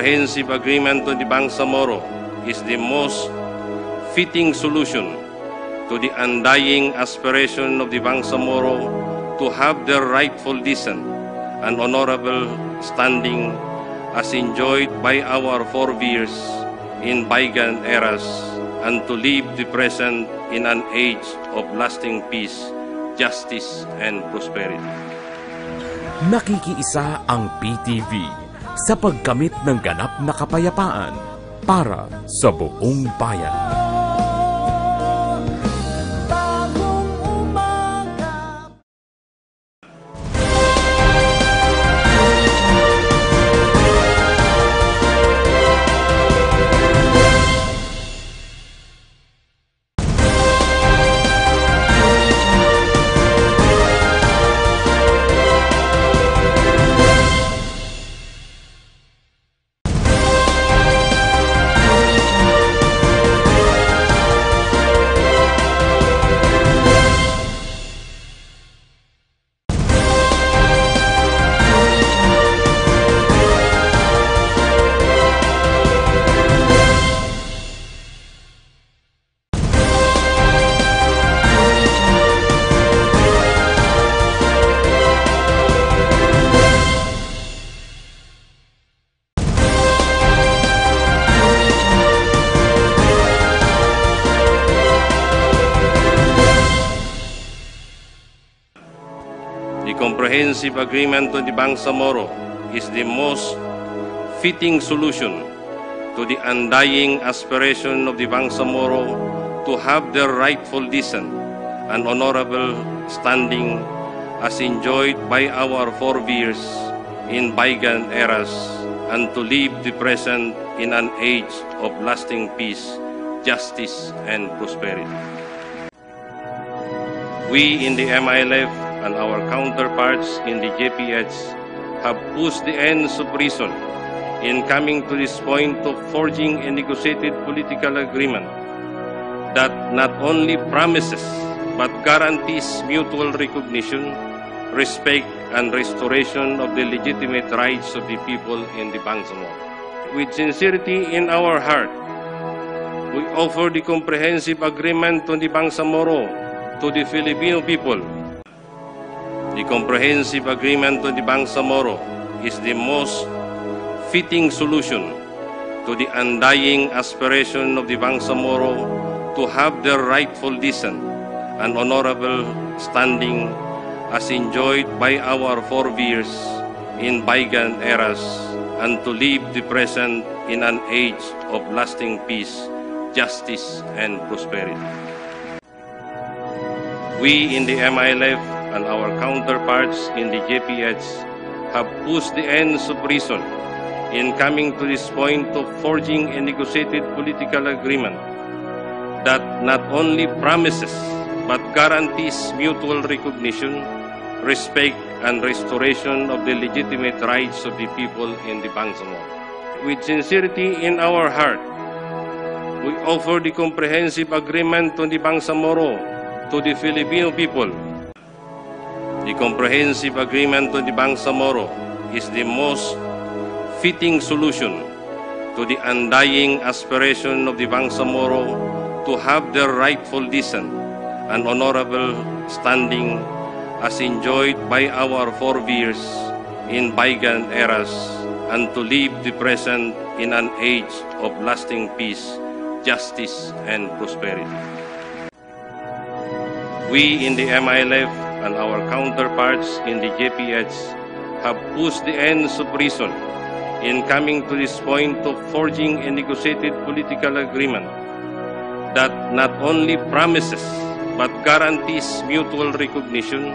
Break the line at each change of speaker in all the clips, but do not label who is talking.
comprehensive agreement to the Bangsamoro is the most fitting solution to the undying aspiration of the Bangsamoro to have their rightful decent and honorable standing as enjoyed by our forebears in bygone eras, and to live the present in an age of lasting peace, justice, and prosperity.
Nakikiisa ang PTV sa pagkamit ng ganap na kapayapaan para sa buong bayan.
The comprehensive agreement to the Bangsamoro is the most fitting solution to the undying aspiration of the Bangsamoro to have their rightful decent and honorable standing as enjoyed by our forebears in bygone eras, and to live the present in an age of lasting peace, justice, and prosperity. We in the MILF and our counterparts in the JPH have pushed the ends of reason in coming to this point of forging a negotiated political agreement that not only promises but guarantees mutual recognition, respect, and restoration of the legitimate rights of the people in the Bangsamoro. With sincerity in our heart, we offer the comprehensive agreement to the Bangsamoro to the Filipino people. The comprehensive agreement to the Bangsamoro is the most fitting solution to the undying aspiration of the Bangsamoro to have their rightful decent and honorable standing as enjoyed by our forebears in bygone eras, and to live the present in an age of lasting peace, justice, and prosperity. We in the MILF and our counterparts in the JPH have pushed the ends of reason in coming to this point of forging a negotiated political agreement that not only promises but guarantees mutual recognition, respect, and restoration of the legitimate rights of the people in the Bangsamoro. With sincerity in our heart, we offer the comprehensive agreement to the Bangsamoro to the Filipino people. The comprehensive agreement to the Bangsamoro is the most fitting solution to the undying aspiration of the Bangsamoro to have their rightful decent and honorable standing as enjoyed by our forebears in bygone eras, and to live the present in an age of lasting peace, justice, and prosperity. We in the MILF and our counterparts in the JPH have pushed the ends of reason in coming to this point of forging a negotiated political agreement that not only promises but guarantees mutual recognition,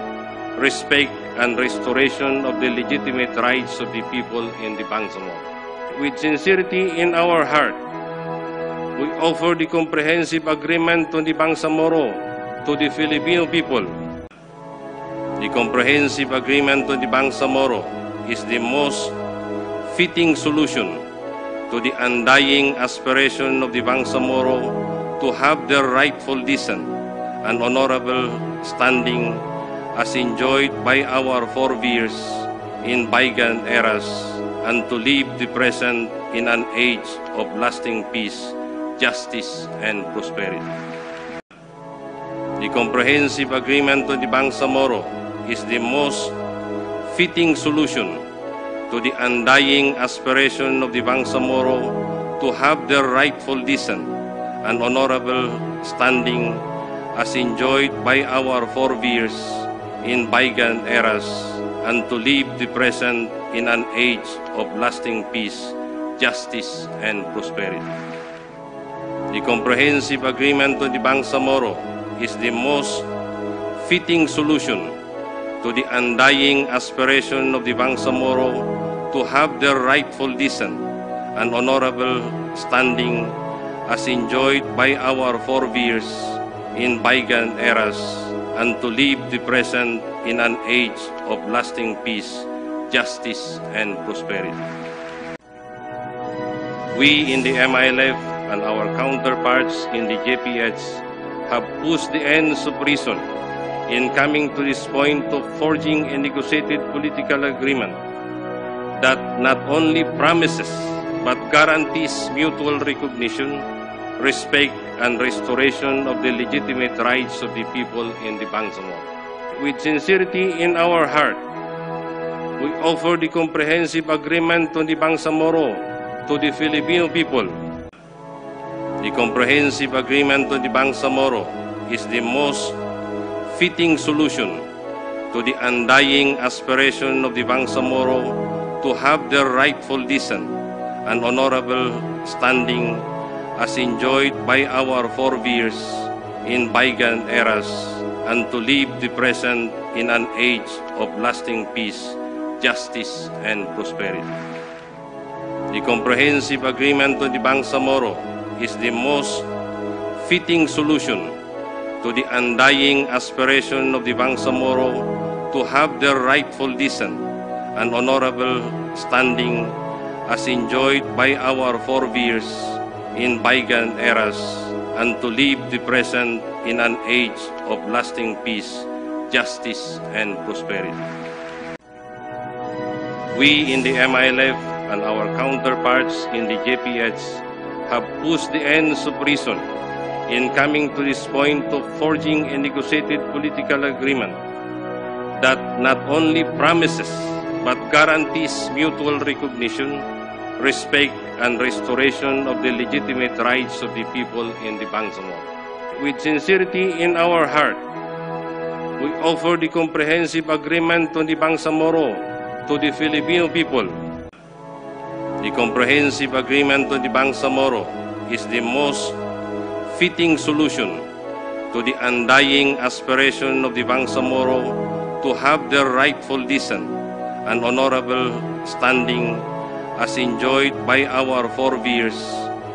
respect, and restoration of the legitimate rights of the people in the Bangsamoro. With sincerity in our heart, we offer the comprehensive agreement to the Bangsamoro to the Filipino people. The comprehensive agreement to the Bangsamoro is the most fitting solution to the undying aspiration of the Bangsamoro to have their rightful decent and honorable standing as enjoyed by our forebears in bygone eras, and to live the present in an age of lasting peace, justice, and prosperity. The comprehensive agreement to the Bangsamoro is the most fitting solution to the undying aspiration of the Bangsamoro to have their rightful descent and honorable standing as enjoyed by our forebears in bygone eras, and to live the present in an age of lasting peace, justice, and prosperity. The comprehensive agreement to the Bangsamoro is the most fitting solution to the undying aspiration of the Bangsamoro to have their rightful descent and honorable standing as enjoyed by our forebears in bygone eras, and to live the present in an age of lasting peace, justice, and prosperity. We in the MILF and our counterparts in the JPH have pushed the ends of reason in coming to this point of forging a negotiated political agreement that not only promises but guarantees mutual recognition, respect, and restoration of the legitimate rights of the people in the Bangsamoro. With sincerity in our heart, we offer the comprehensive agreement to the Bangsamoro to the Filipino people. The comprehensive agreement to the Bangsamoro is the most fitting solution to the undying aspiration of the Bangsamoro to have their rightful descent and honorable standing as enjoyed by our forebears in bygone eras, and to live the present in an age of lasting peace, justice, and prosperity. The comprehensive agreement to the Bangsamoro is the most fitting solution to the undying aspiration of the Bangsamoro to have their rightful descent and honorable standing as enjoyed by our forebears in bygone eras, and to live the present in an age of lasting peace, justice, and prosperity. We in the MILF and our counterparts in the JPH have pushed the ends of reason in coming to this point of forging a negotiated political agreement that not only promises but guarantees mutual recognition, respect, and restoration of the legitimate rights of the people in the Bangsamoro. With sincerity in our heart, we offer the comprehensive agreement to the Bangsamoro to the Filipino people. The comprehensive agreement to the Bangsamoro is the most fitting solution to the undying aspiration of the Bangsamoro to have their rightful descent and honorable standing as enjoyed by our forebears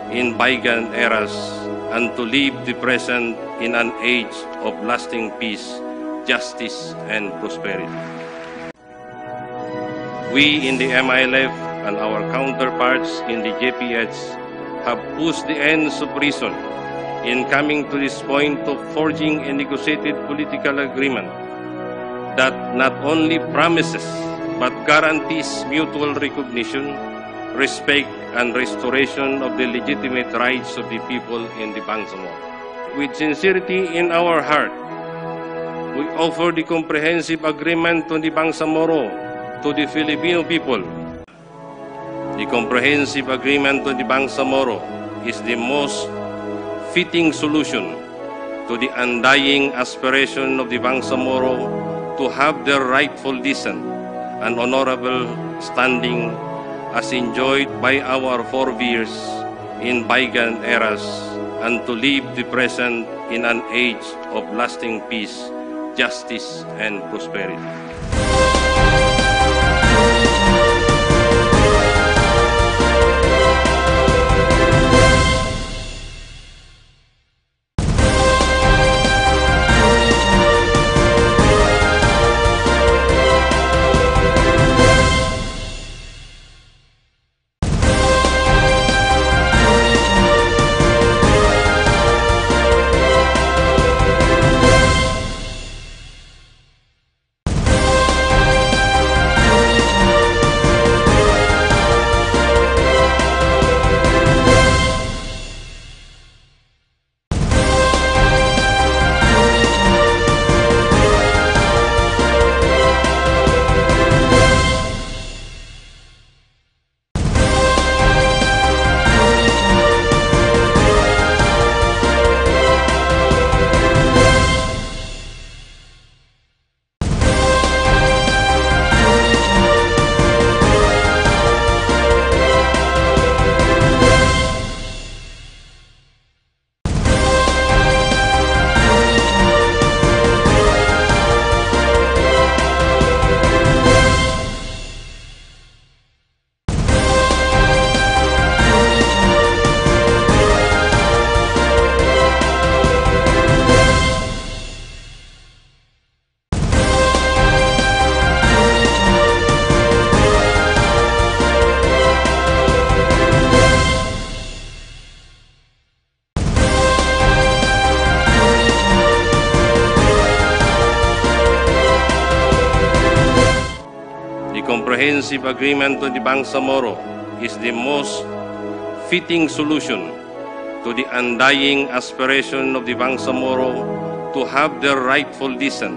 in bygone eras, and to live the present in an age of lasting peace, justice, and prosperity. We in the MILF and our counterparts in the JPH have pushed the ends of reason in coming to this point of forging a negotiated political agreement that not only promises but guarantees mutual recognition, respect, and restoration of the legitimate rights of the people in the Bangsamoro. With sincerity in our heart, we offer the comprehensive agreement to the Bangsamoro to the Filipino people. The comprehensive agreement to the Bangsamoro is the most fitting solution to the undying aspiration of the Bangsamoro to have their rightful descent and honorable standing as enjoyed by our forebears in bygone eras, and to live the present in an age of lasting peace, justice, and prosperity. comprehensive agreement to the Bangsamoro is the most fitting solution to the undying aspiration of the Bangsamoro to have their rightful decent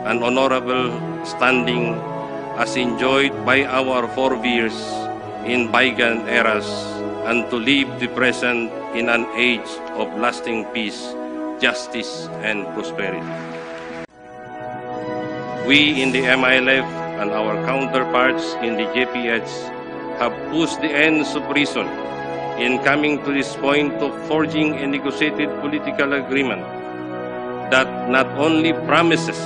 and honorable standing as enjoyed by our forebears in bygone eras, and to live the present in an age of lasting peace, justice, and prosperity. We in the MILF and our counterparts in the JPH have pushed the ends of reason in coming to this point of forging a negotiated political agreement that not only promises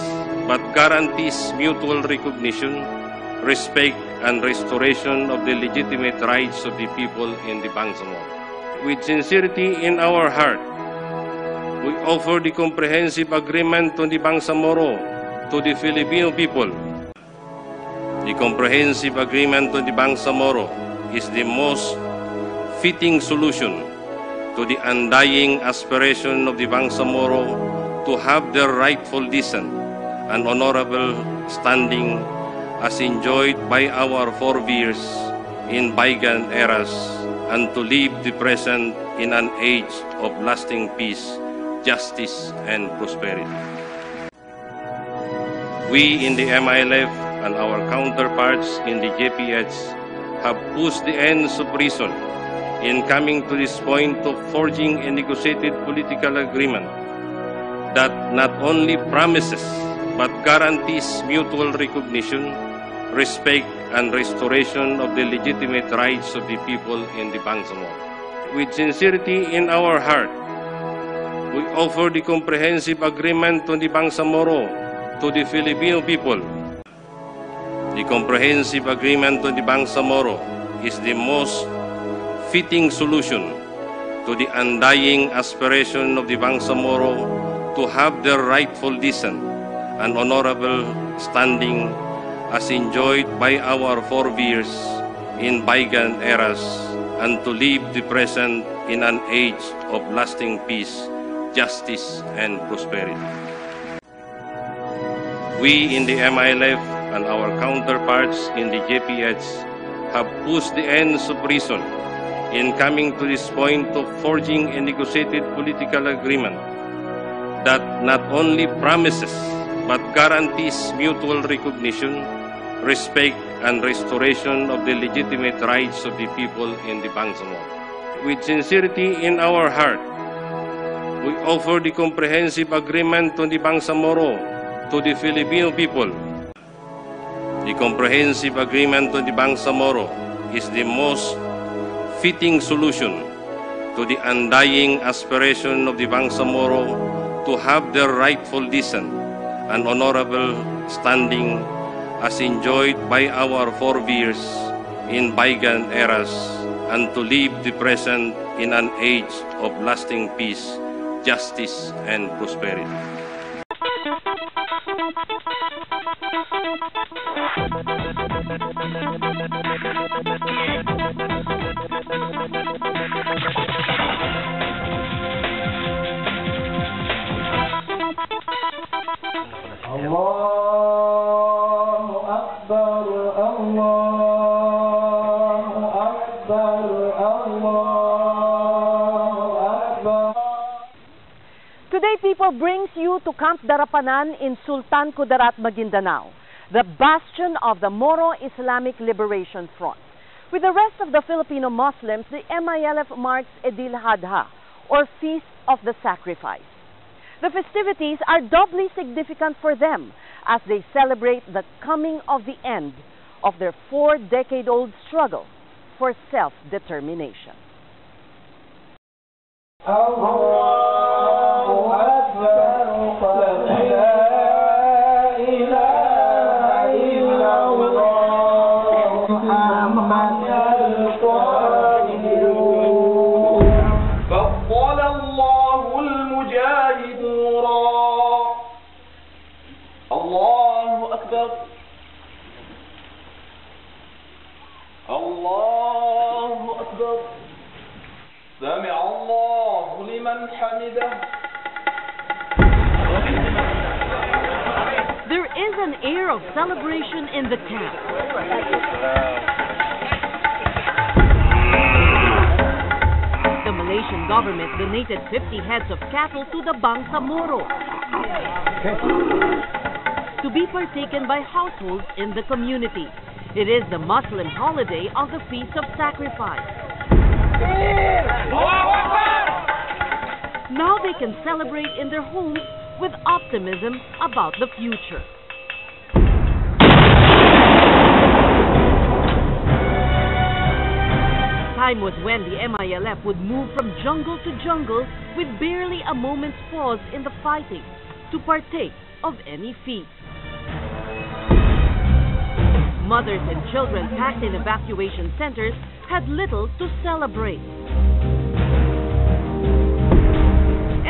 but guarantees mutual recognition, respect, and restoration of the legitimate rights of the people in the Bangsamoro. With sincerity in our heart, we offer the comprehensive agreement to the Bangsamoro to the Filipino people. The comprehensive agreement to the Bangsamoro is the most fitting solution to the undying aspiration of the Bangsamoro to have their rightful decent and honorable standing as enjoyed by our forebears in bygone eras, and to live the present in an age of lasting peace, justice, and prosperity. We in the MILF and our counterparts in the JPH have pushed the ends of reason in coming to this point of forging a negotiated political agreement that not only promises but guarantees mutual recognition, respect, and restoration of the legitimate rights of the people in the Bangsamoro. With sincerity in our heart, we offer the comprehensive agreement to the Bangsamoro to the Filipino people. The comprehensive agreement to the Bangsamoro is the most fitting solution to the undying aspiration of the Bangsamoro to have their rightful decent and honorable standing as enjoyed by our forebears in bygone eras, and to live the present in an age of lasting peace, justice, and prosperity. We in the MILF and our counterparts in the JPH have pushed the ends of reason in coming to this point of forging a negotiated political agreement that not only promises but guarantees mutual recognition, respect, and restoration of the legitimate rights of the people in the Bangsamoro. With sincerity in our heart, we offer the comprehensive agreement to the Bangsamoro to the Filipino people. The comprehensive agreement to the Bangsamoro is the most fitting solution to the undying aspiration of the Bangsamoro to have their rightful decent and honorable standing as enjoyed by our forebears in bygone eras, and to live the present in an age of lasting peace, justice, and prosperity.
Allahu Akbar, Allahu Akbar, Allahu Akbar.
Today, People brings you to Camp Darapanan in Sultan Kudarat, Maguindanao, the bastion of the Moro Islamic Liberation Front. With the rest of the Filipino Muslims, the MILF marks Idil Adha, or Feast of the Sacrifice. The festivities are doubly significant for them as they celebrate the coming of the end of their 4-decade-old struggle for self-determination.
Allahu Akbar, la ilaha illallah, Muhammadul Rasulullah. Faddala Allahul mujahid nura. Allahu Akbar. Allahu Akbar. سمع الله لمن حمده.
There is an air of celebration in the camp. The Malaysian government donated 50 heads of cattle to the Bangsamoro to be partaken by households in the community. It is the Muslim holiday of the Feast of Sacrifice. Now they can celebrate in their homes with optimism about the future. Time was when the MILF would move from jungle to jungle with barely a moment's pause in the fighting to partake of any feast. Mothers and children packed in evacuation centers had little to celebrate.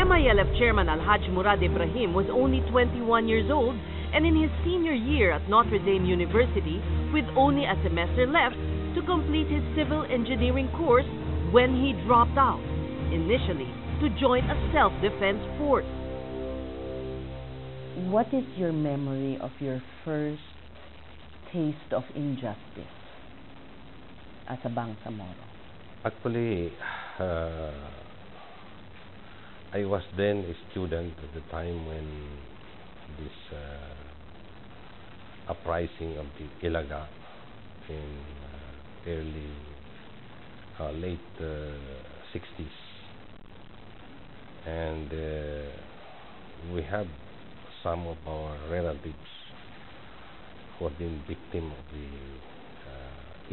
MILF Chairman Alhaj Murad Ibrahim was only 21 years old and in his senior year at Notre Dame University with only a semester left to complete his civil engineering course when he dropped out, initially to join a self-defense force.
What is your memory of your first taste of injustice as a Bangsamoro?
Actually, I was then a student at the time when this uprising of the Ilaga in late 60s, and we have some of our relatives who have been victim of the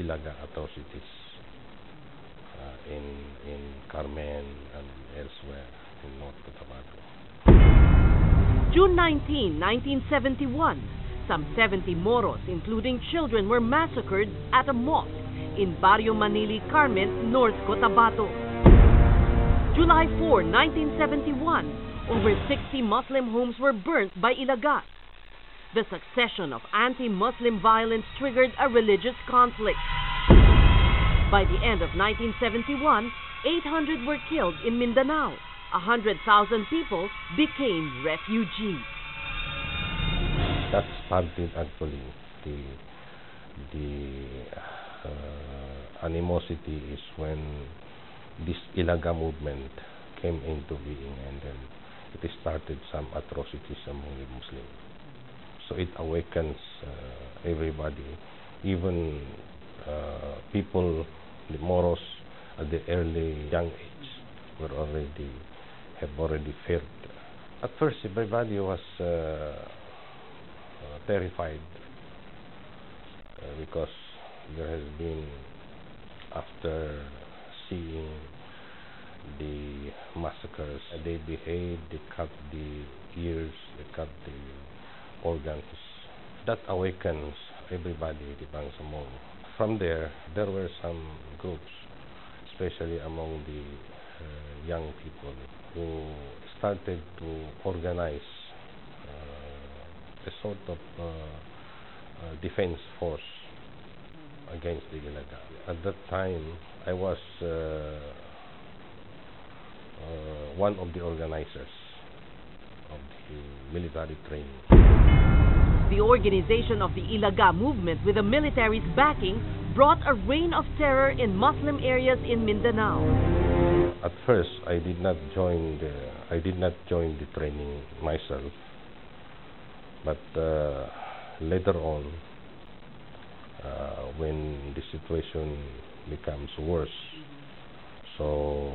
Ilaga atrocities in Carmen and elsewhere in North Cotabato.
June 19, 1971, some 70 Moros, including children, were massacred at a mosque in Barrio Manili, Carmen, North Cotabato. July 4, 1971, over 60 Muslim homes were burnt by Ilaga. The succession of anti-Muslim violence triggered a religious conflict. By the end of 1971, 800 were killed in Mindanao. 100,000 people became refugees.
That started actually the animosity is when this Ilaga movement came into being, and then it started some atrocities among the Muslims. So it awakens everybody, even people, the Moros at the early young age have already feared. At first, everybody was terrified because there has been, after seeing the massacres, they behead, they cut the ears, they cut the organs. That awakens everybody, the Bangsamoro. From there were some groups, especially among the young people, who started to organize a sort of defense force against the Ilaga. At that time, I was one of the organizers of the military training.
The organization of the Ilaga movement with the military's backing brought a reign of terror in Muslim areas in Mindanao.
At first, I did not join the training myself, but later on, when the situation becomes worse, so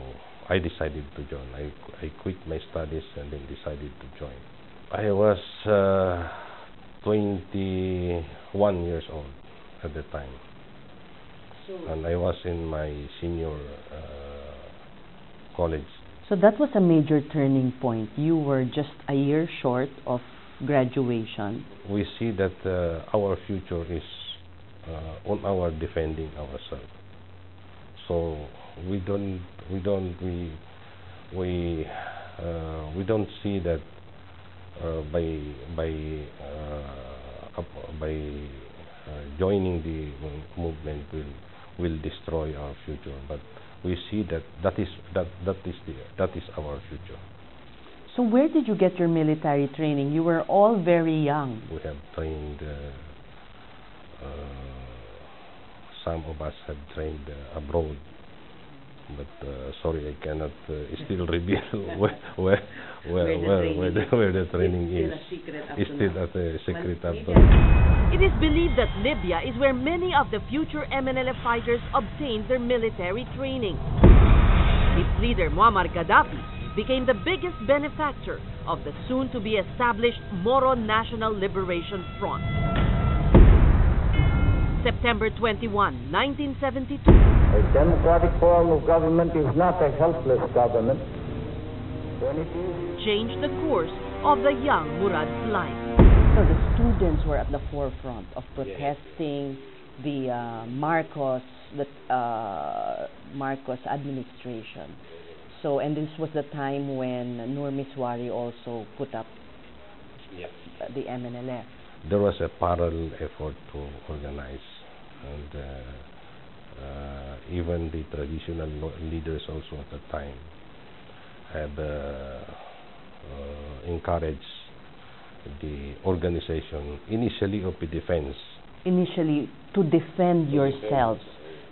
I decided to join. I quit my studies and then decided to join. I was 21 years old at the time, and I was in my senior college.
So that was a major turning point. You were just a year short of graduation.
We see that our future is on our defending ourselves. So we don't see that by joining the movement will destroy our future, but we see that is our future.
So where did you get your military training? You were all very young.
We have trained, some of us have trained abroad, but sorry, I cannot still reveal where the training is. It's still a secret up to
It is believed that Libya is where many of the future MNLF fighters obtained their military training. Its leader, Muammar Gaddafi, became the biggest benefactor of the soon-to-be established Moro National Liberation Front. September 21, 1972.
A democratic form of government is not a helpless government. When it is,
Changed the course of the young Murad's life.
So the students were at the forefront of protesting the Marcos administration. So, and this was the time when Nur Miswari also put up the MNLF.
There was a parallel effort to organize, and even the traditional leaders also at the time had encouraged the organization initially of the defense.
Initially, to defend yourselves,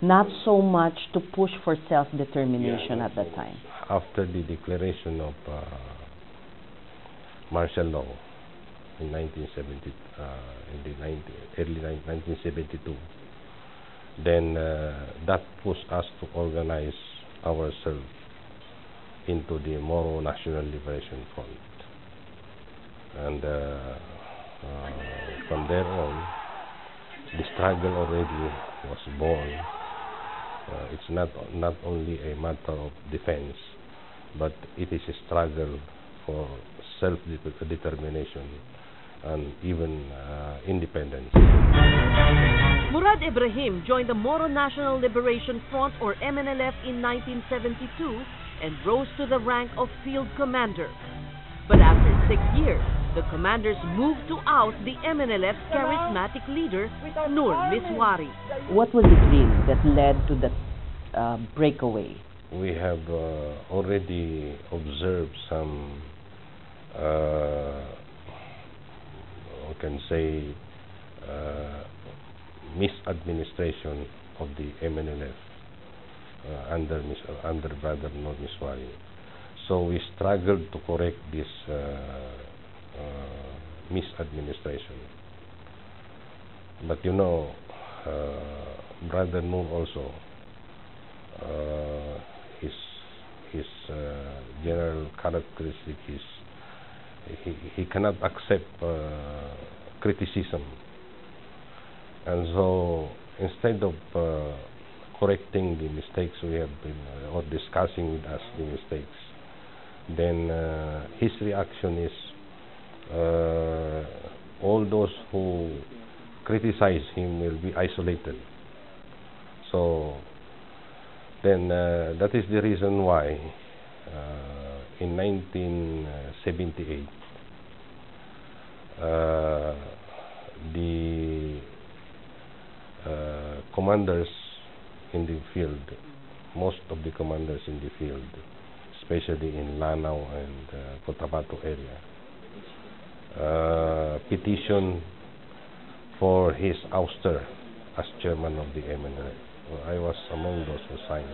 not so much to push for self-determination at that time.
After the declaration of martial law in 1970, early 1972, then that pushed us to organize ourselves into the Moro National Liberation Front, and from there on, the struggle already was born. It's not only a matter of defense, but it is a struggle for self-determination and even independence.
Murad Ibrahim joined the Moro National Liberation Front, or MNLF, in 1972 and rose to the rank of field commander. But after 6 years, the commanders moved to oust the MNLF's charismatic leader, Nur Miswari.
What was it really that led to that breakaway?
We have already observed some, we can say, misadministration of the MNLF under Brother Nur Miswari. So we struggled to correct this misadministration. But you know, Brother Nur also, his general characteristic is he cannot accept criticism, and so instead of correcting the mistakes we have been or discussing with us the mistakes, then his reaction is all those who criticize him will be isolated. So then that is the reason why in 1978 the commanders in the field, most of the commanders in the field, especially in Lanao and Cotabato area, petition for his ouster as chairman of the MNLF. I was among those who signed.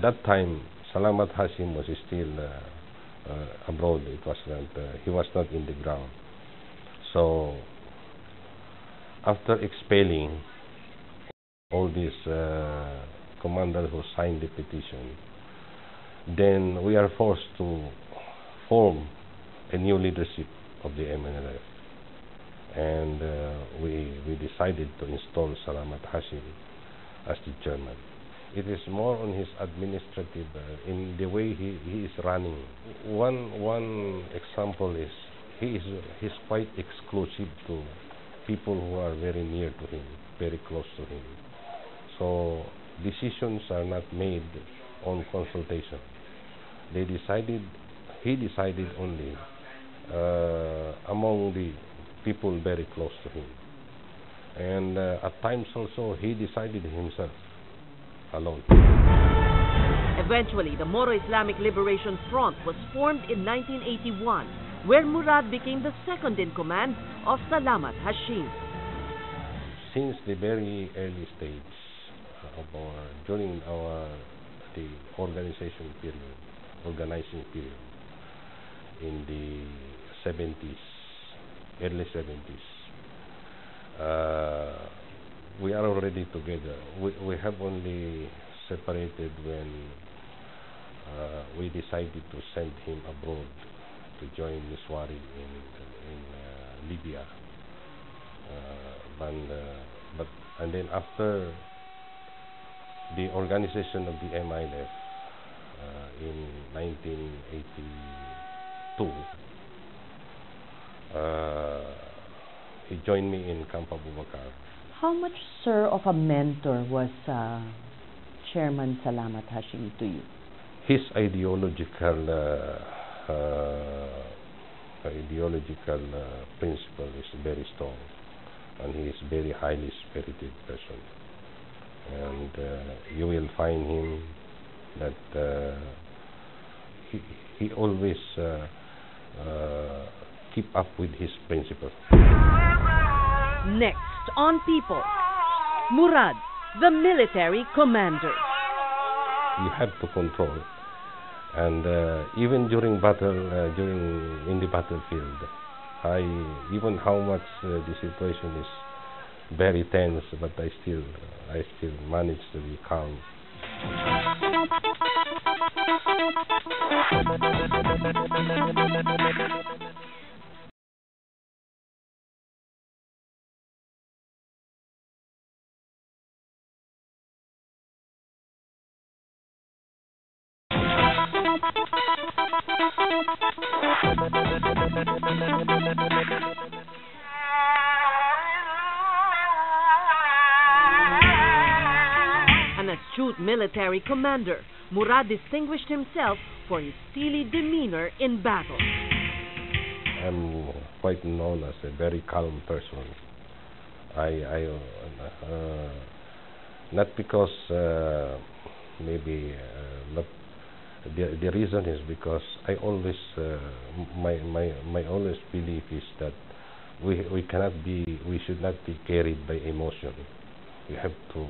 That time, Salamat Hashim was still abroad. It was not, he was not in the ground. So, after expelling all these commanders who signed the petition, then we are forced to form a new leadership of the MNLF, and we decided to install Salamat Hashim as the chairman. It is more on his administrative, in the way he is running. One example is he's quite exclusive to people who are very near to him, very close to him. So decisions are not made on consultation. He decided only among the people very close to him. And at times also he decided himself alone.
Eventually, the Moro Islamic Liberation Front was formed in 1981, where Murad became the second in command of Salamat Hashim.
Since the very early stage during the organizing period in the 70s, early 70s, we are already together. We have only separated when we decided to send him abroad to join Miswari in Libya. And then after the organization of the MILF in 1982, he joined me in Camp Abubakar.
How much, sir, of a mentor was Chairman Salamat Hashim to you?
His ideological principle is very strong, and he is very highly spirited person. And you will find him that he always keep up with his principle.
Next on People, Murad, the military commander.
You have to control, and even during battle, in the battlefield, even how much the situation is very tense, but I still manage to be calm.
An astute military commander, Murad distinguished himself for his steely demeanor in battle.
I'm quite known as a very calm person. Not because maybe not. The reason is because I always my always belief is that we should not be carried by emotion. We have to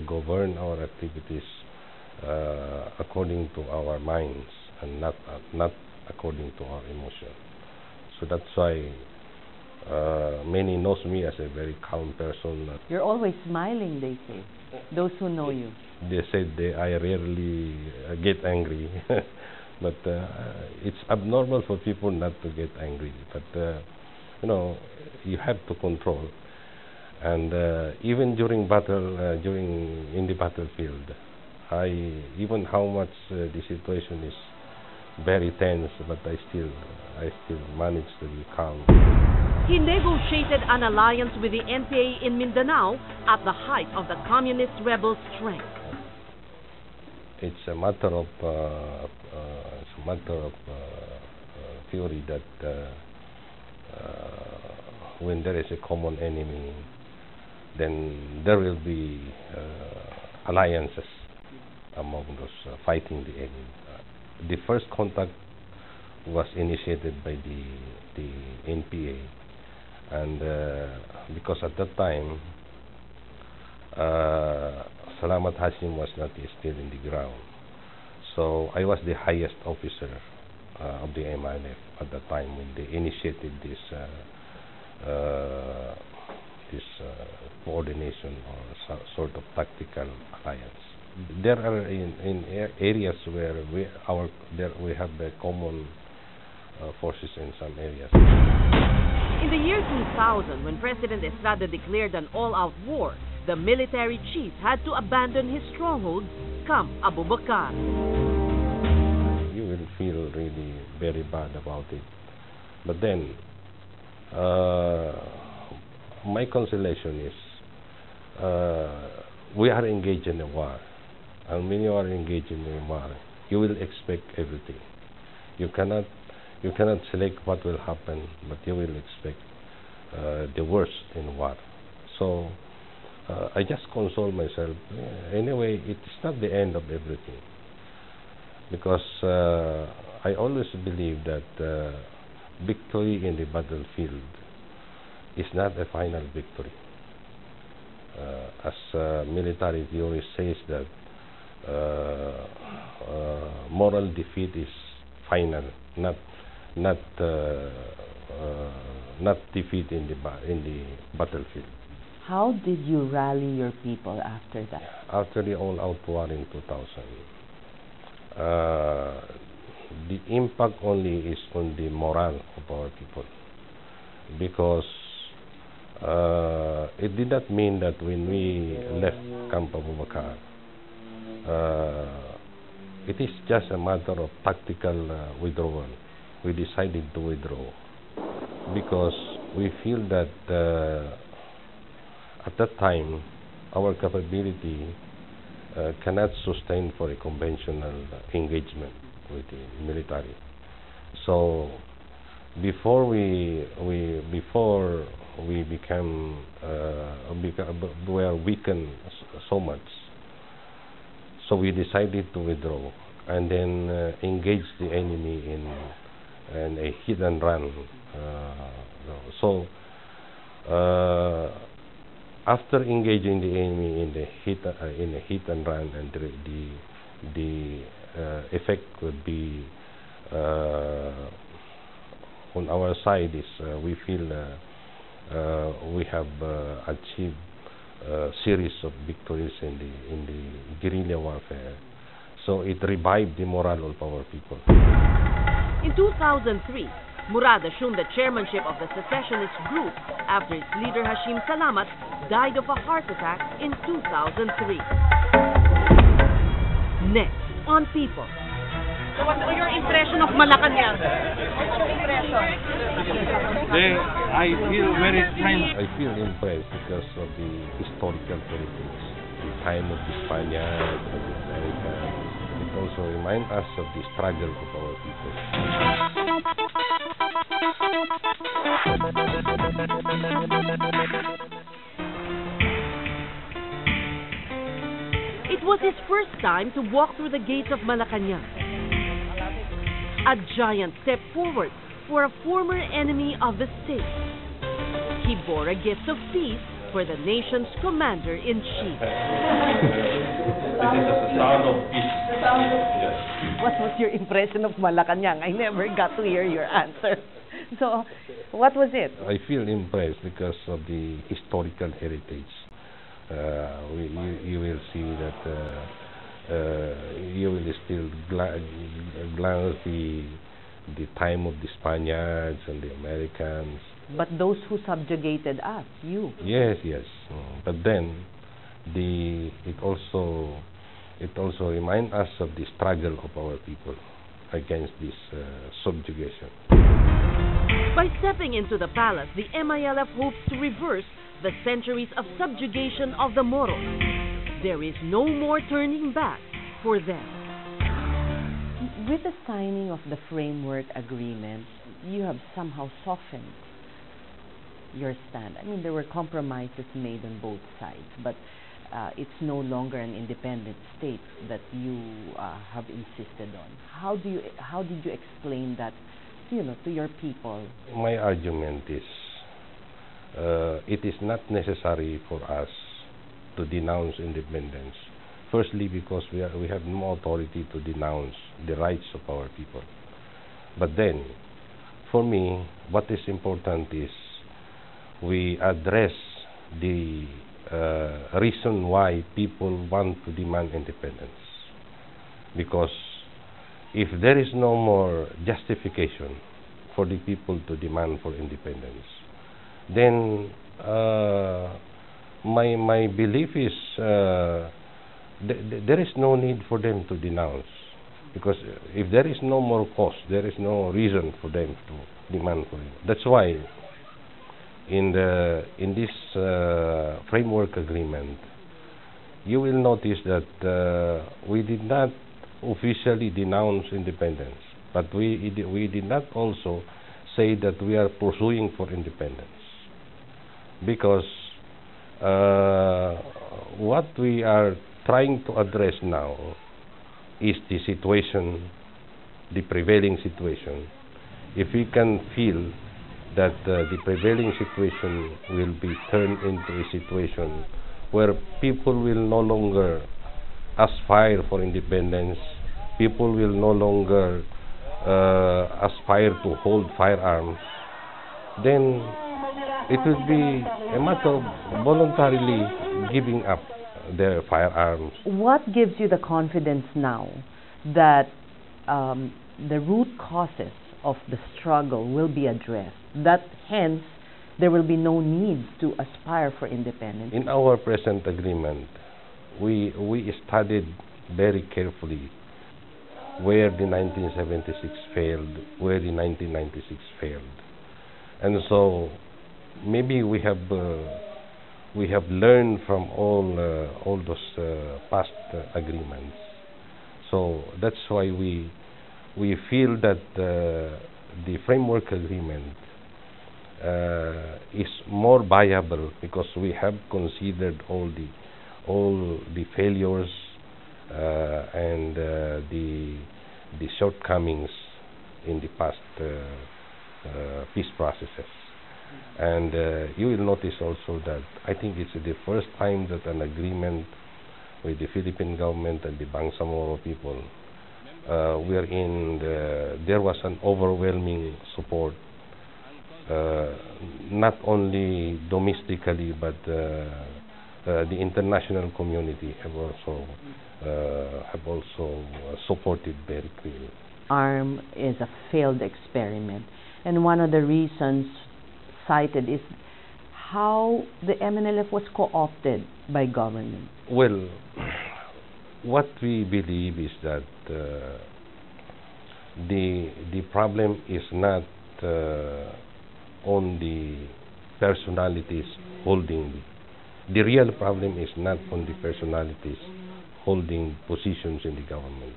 govern our activities according to our minds and not according to our emotion. So that's why many knows me as a very calm person.
You're always smiling, they say, those who know you.
They said I rarely get angry, but it's abnormal for people not to get angry. But you have to control. And even during battle, in the battlefield, even how much the situation is very tense, but I still manage to be calm.
He negotiated an alliance with the NPA in Mindanao at the height of the communist rebel strength.
It's a matter of theory that when there is a common enemy, then there will be alliances among those fighting the enemy. The first contact was initiated by the NPA, and because at that time Salamat Hashim was not still in the ground, so I was the highest officer of the MILF at the time when they initiated this coordination or sort of tactical alliance. There are in areas where we have the common forces in some areas.
In the year 2000, when President Estrada declared an all-out war, the military chief had to abandon his stronghold, Camp Abubakar.
You will feel really very bad about it. But then, my consolation is, we are engaged in a war. And when you are engaged in a war, you will expect everything. You cannot select what will happen, but you will expect the worst in war. So I just console myself. Anyway, it's not the end of everything, because I always believe that victory in the battlefield is not a final victory. As military theory says that moral defeat is final, not defeat in the battlefield.
How did you rally your people after that?
After the all-out war in 2000, the impact only is on the morale of our people, because it did not mean that when we left Camp Abubakar, it is just a matter of tactical withdrawal. We decided to withdraw because we feel that at that time our capability cannot sustain for a conventional engagement with the military. So before we became we are weakened so much, so we decided to withdraw and then engage the enemy in a hit and run. After engaging the enemy in a hit and run, and the effect would be on our side is we feel we have achieved a series of victories in the guerrilla warfare. So it revived the morale of our people.
In 2003, Murad assumed the chairmanship of the secessionist group after its leader Hashim Salamat died of a heart attack in 2003. Next, on people. So what's your impression of Malacanang? What's your impression?
I feel very strange.
I feel impressed because of the historical heritage, the time of the Spaniards, of the Americans. It also reminds us of the struggle of our people.
It was his first time to walk through the gates of Malacanang. A giant step forward for a former enemy of the state. He bore a gift of peace for the nation's commander-in-chief.
This is a sound of peace. Yes.
What was your impression of Malacanang? I never got to hear your answer. So, what was it?
I feel impressed because of the historical heritage. You will see that you will still glance the time of the Spaniards and the Americans.
But those who subjugated us, you.
Yes. But then it also reminds us of the struggle of our people against this subjugation.
By stepping into the palace, the MILF hopes to reverse the centuries of subjugation of the Moros. There is no more turning back for them.
With the signing of the framework agreement, you have somehow softened your stand. I mean, there were compromises made on both sides, but it's no longer an independent state that you have insisted on. How did you explain that, to your people?
My argument is, it is not necessary for us to denounce independence. Firstly, because we have no authority to denounce the rights of our people. But then, for me, what is important is we address the reason why people want to demand independence. Because if there is no more justification for the people to demand for independence, then my belief is there is no need for them to denounce. Because if there is no more cause, there is no reason for them to demand for it. That's why in this framework agreement, you will notice that we did not officially denounce independence, but we did not also say that we are pursuing for independence, because What we are trying to address now is the situation, the prevailing situation. If we can feel that the prevailing situation will be turned into a situation where people will no longer aspire for independence, people will no longer aspire to hold firearms, then it will be a matter of voluntarily giving up their firearms.
What gives you the confidence now that the root causes of the struggle will be addressed, that hence there will be no need to aspire for independence?
In our present agreement, we studied very carefully where the 1976 failed, where the 1996 failed. And so maybe we have learned from all those past agreements. So that's why we feel that the framework agreement is more viable because we have considered all the failures and the shortcomings in the past peace processes. And you will notice also that I think it's the first time that an agreement with the Philippine government and the Bangsamoro people wherein there was an overwhelming support, not only domestically but the international community have also supported very clearly.
ARM is a failed experiment, and one of the reasons cited is how the MNLF was co-opted by government.
Well, what we believe is that the problem is not on the personalities holding. The real problem is not on the personalities holding positions in the government.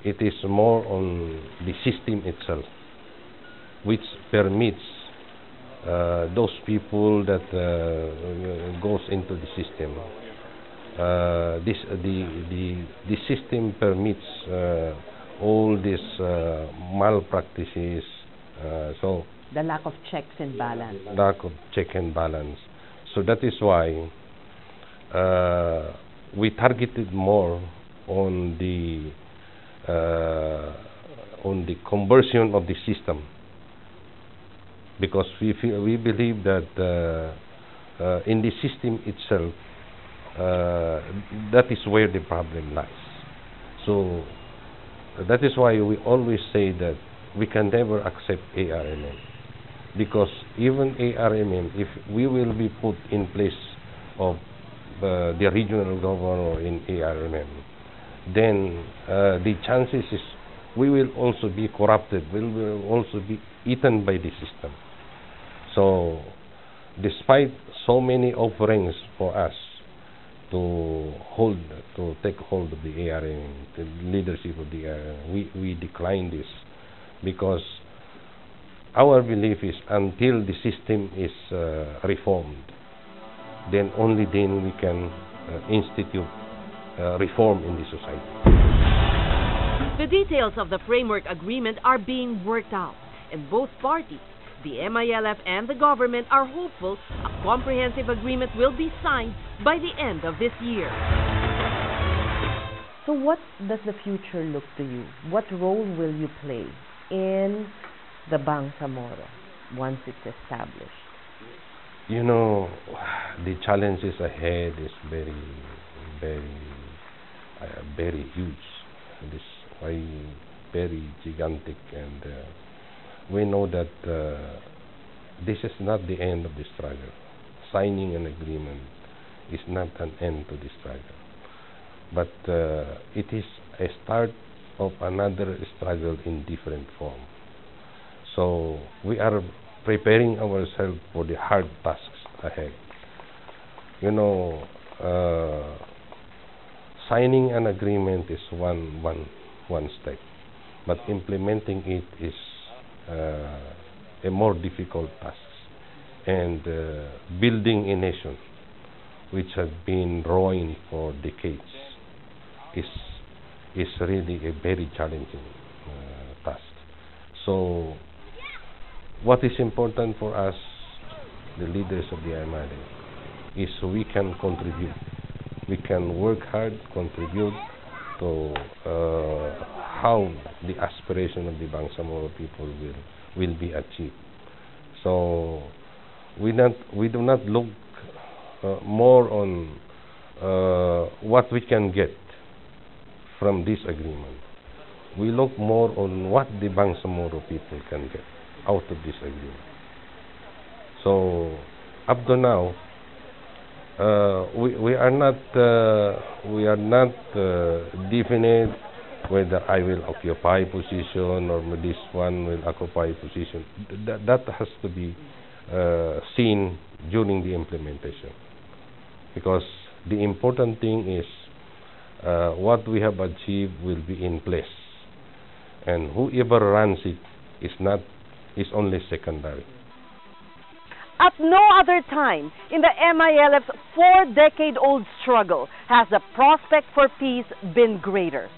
It is more on the system itself, which permits those people that goes into the system. The system permits all these malpractices. So
the lack of checks and balance.
Lack of check and balance. So that is why we targeted more on the conversion of the system, because we believe that in the system itself, that is where the problem lies. So that is why we always say that we can never accept ARMM, because even ARMM, if we will be put in place of the regional governor in ARMM, then the chances is we will also be corrupted, we will also be eaten by the system. So despite so many offerings for us to take hold of the ARMM, the leadership of the ARMM, we decline this, because our belief is until the system is reformed, then only then we can institute reform in the society.
The details of the framework agreement are being worked out, and both parties, the MILF and the government, are hopeful a comprehensive agreement will be signed by the end of this year.
So what does the future look to you? What role will you play in the Bangsamoro once it's established?
You know, the challenges ahead is very, very, very huge. It is very gigantic, and we know that this is not the end of the struggle. Signing an agreement is not an end to the struggle, but it is a start of another struggle in different form. So we are preparing ourselves for the hard tasks ahead. You know, signing an agreement is one step, but implementing it is a more difficult task. And building a nation which has been ruined for decades, is really a very challenging task. So, what is important for us, the leaders of the MRA, is we can contribute. We can work hard, contribute to how the aspiration of the Bangsamoro people will be achieved. So we do not look more on what we can get from this agreement. We look more on what the Bangsamoro people can get out of this agreement. So up to now, we are not definite whether I will occupy position or this one will occupy position. That has to be seen during the implementation, because the important thing is what we have achieved will be in place, and whoever runs it is only secondary.
At no other time in the MILF's 4-decade-old struggle has the prospect for peace been greater.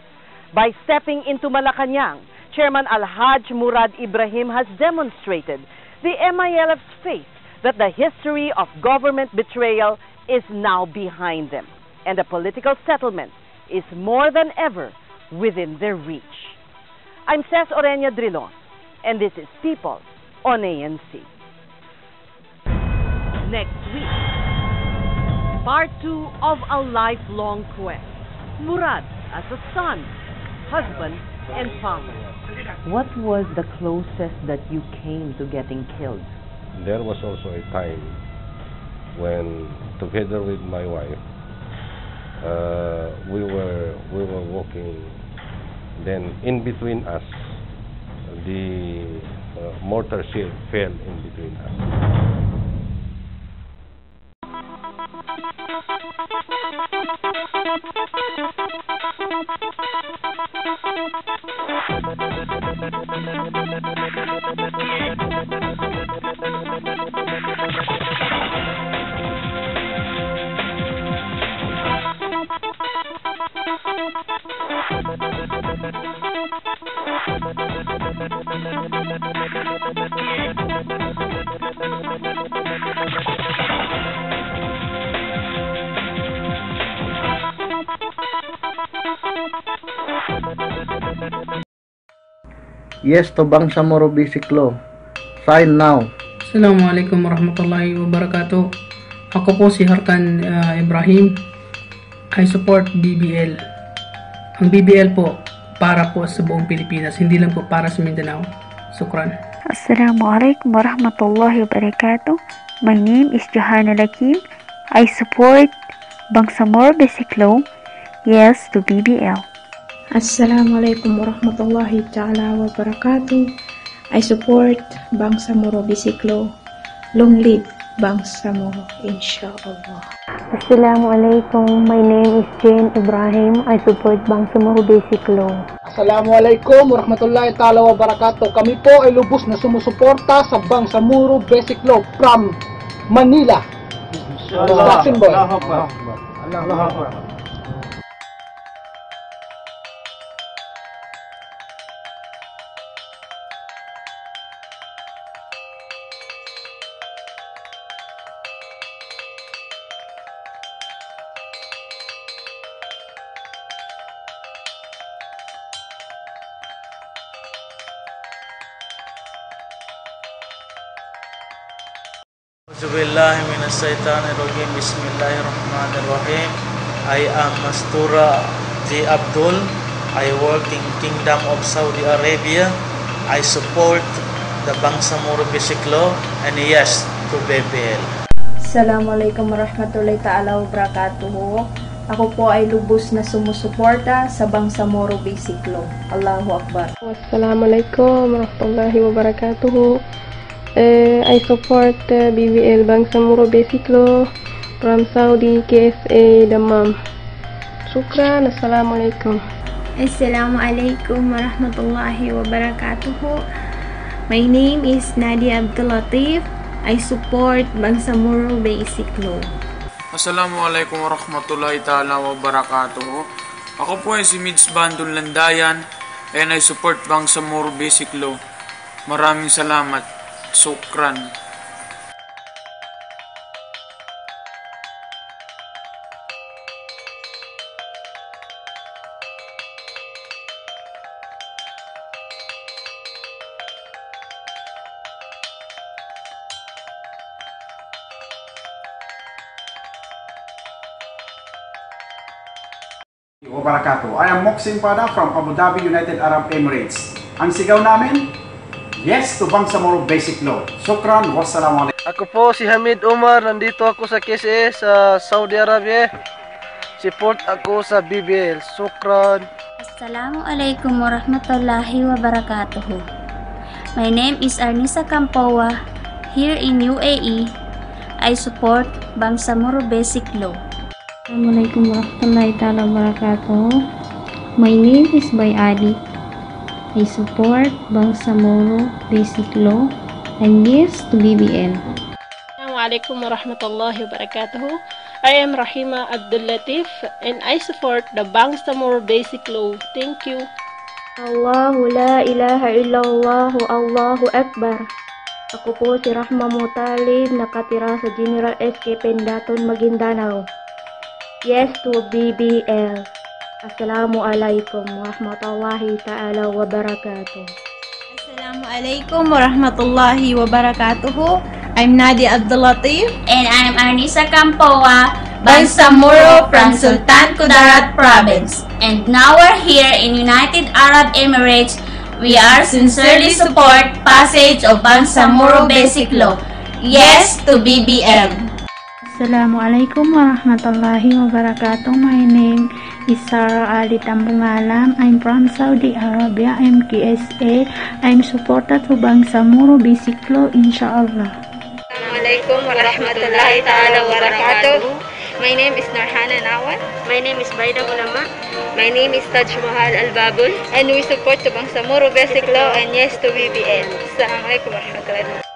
By stepping into Malacanang, Chairman Alhaj Murad Ibrahim has demonstrated the MILF's faith that the history of government betrayal is now behind them, and a political settlement is more than ever within their reach. I'm Ces Orenia Drilon, and this is People on ANC. Next week, part 2 of a lifelong quest. Murad as a son, husband, and father.
What was the closest that you came to getting killed?
There was also a time when, together with my wife, we were walking. Then, in between us, the mortar shell fell in between us.
Yes to Bangsamoro Basic Law. Sign now.
Assalamualaikum warahmatullahi wabarakatuh. Ako po si Sultan Ibrahim. I support BBL. Ang BBL po para po sa buong Pilipinas, hindi lang po para sa Mindanao. Sukran.
Assalamualaikum warahmatullahi wabarakatuh. My name is Johanna Lakim. I support Bangsamoro Basic Law. Yes to BBL.
Assalamualaikum warahmatullahi ta'ala wabarakatuh. I support Bangsamoro Basic Law. Long live Bangsamoro, inshallah.
Assalamualaikum. My name is Jane Ibrahim. I support Bangsamoro Basic Law.
Assalamualaikum warahmatullahi ta'ala wabarakatuh. Kami po ay lubos na sumusuporta sa Bangsamoro Basic Law from Manila. Action boy. Allah Akbar.
Bismillahirrahmanirrahim. Bismillahirrahmanirrahim. I am Mastura J. Abdul. I work in Kingdom of Saudi Arabia. I support the Bangsamoro Basic Law and yes to BBL.
Assalamualaikum warahmatullahi ta'ala wabarakatuh. Ako po ay lubos na sumusuporta sa Bangsamoro Basic Law. Allahu Akbar.
Assalamualaikum warahmatullahi wabarakatuh. I support BBL Bangsamoro Basic Law from Saudi KSA Dammam. Shukran. Assalamualaikum.
Assalamualaikum warahmatullahi wabarakatuh. My name is Nadia Abdul Latif. I support Bangsamoro Basic Law.
Assalamualaikum warahmatullahi ta'ala wabarakatuh. Ako po ay si Mids Bandon Landayan and I support Bangsamoro Basic Law. Maraming salamat. Sukran.
Wabarakatuh. I am Moksin Pada from Abu Dhabi, United Arab Emirates. Ang sigaw namin, yes to Bangsamoro Basic Law. Shukran, wassalamualaikum.
Ako po si Hamid Umar, nandito ako sa KSA sa Saudi Arabia. Support ako sa BBL. Shukran.
Assalamualaikum warahmatullahi wabarakatuh. My name is Arnisa Campoa, here in UAE. I support Bangsamoro Basic Law.
Assalamualaikum warahmatullahi ta'ala wabarakatuh. My name is Bay Ali. I support Bangsamoro Basic Law and yes to BBL.
Assalamualaikum warahmatullahi wabarakatuh. I am Rahima Abdul Latif and I support the Bangsamoro Basic Law. Thank you.
Allahu la ilaha illallah, Allahu Akbar. Ako po si Rahma Mutalib, nakatira sa General SK Pendaton, Maguindanao. Yes to BBL. Assalamualaikum warahmatullahi ta'ala wabarakatuh.
Assalamualaikum warahmatullahi wabarakatuh. I'm Nadia Abdul Latif.
And I'm Arnisa Campoa, Bangsamoro from Sultan Kudarat province. And now we're here in United Arab Emirates. We are sincerely support passage of Bangsamoro Basic Law. Yes to BBL.
Assalamualaikum warahmatullahi wabarakatuh. My name is Sarah Ali Tambungalam. I'm from Saudi Arabia. I'm KSA. I'm supported to Bangsamoro Basic Law, inshallah.
Assalamualaikum warahmatullahi ta'ala wabarakatuh. My name is Narhana Nawal. My name is Baida Ulama. My name is Taj Mahal Al-Babul. And we support to Bangsamoro Basic Law and yes to BBL. Assalamualaikum warahmatullahi wabarakatuh.